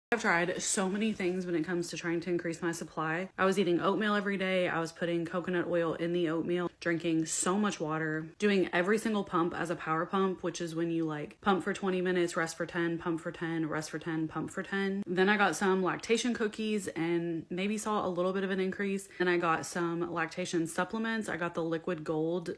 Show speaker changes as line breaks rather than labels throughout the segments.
I've tried so many things when it comes to trying to increase my supply. I was eating oatmeal every day. I was putting coconut oil in the oatmeal, drinking so much water, doing every single pump as a power pump, which is when you like pump for 20 minutes, rest for 10, pump for 10, rest for 10, pump for 10. Then I got some lactation cookies and maybe saw a little bit of an increase. Then I got some lactation supplements. I got the liquid gold,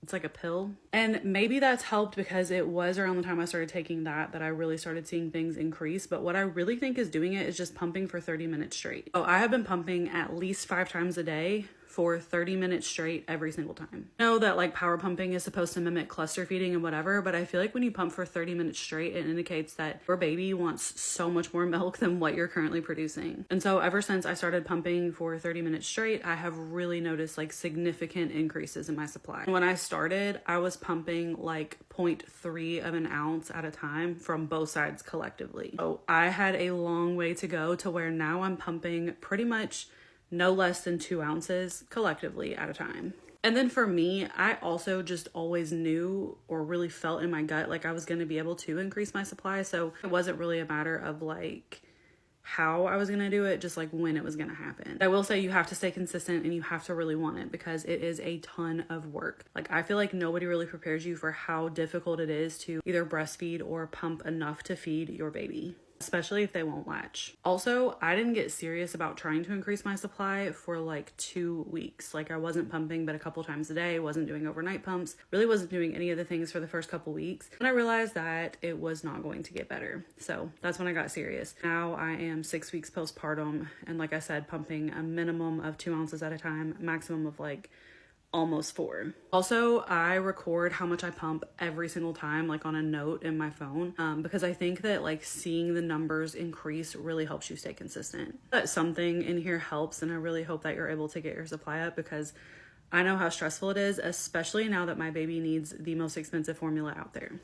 it's like a pill. And maybe that's helped because it was around the time I started taking that I really started seeing things increase. But what I really think is doing it is just pumping for 30 minutes straight. So I have been pumping at least 5 times a day for 30 minutes straight every single time. I know that like power pumping is supposed to mimic cluster feeding and whatever, but I feel like when you pump for 30 minutes straight, it indicates that your baby wants so much more milk than what you're currently producing. And so ever since I started pumping for 30 minutes straight, I have really noticed like significant increases in my supply. When I started, I was pumping like 0.3 of an ounce at a time from both sides collectively. So I had a long way to go to where now I'm pumping pretty much no less than 2 ounces collectively at a time. And then for me, I also just always knew or really felt in my gut like I was going to be able to increase my supply. So it wasn't really a matter of like how I was going to do it, just like when it was going to happen. I will say you have to stay consistent and you have to really want it because it is a ton of work. Like I feel like nobody really prepares you for how difficult it is to either breastfeed or pump enough to feed your baby, especially if they won't latch. Also, I didn't get serious about trying to increase my supply for like 2 weeks. Like I wasn't pumping but a couple times a day, wasn't doing overnight pumps, really wasn't doing any of the things for the first couple weeks. And I realized that it was not going to get better. So that's when I got serious. Now I am 6 weeks postpartum. And like I said, pumping a minimum of 2 ounces at a time, maximum of like almost 4. Also, I record how much I pump every single time, like on a note in my phone, because I think that like seeing the numbers increase really helps you stay consistent. That something in here helps, and I really hope that you're able to get your supply up because I know how stressful it is, especially now that my baby needs the most expensive formula out there.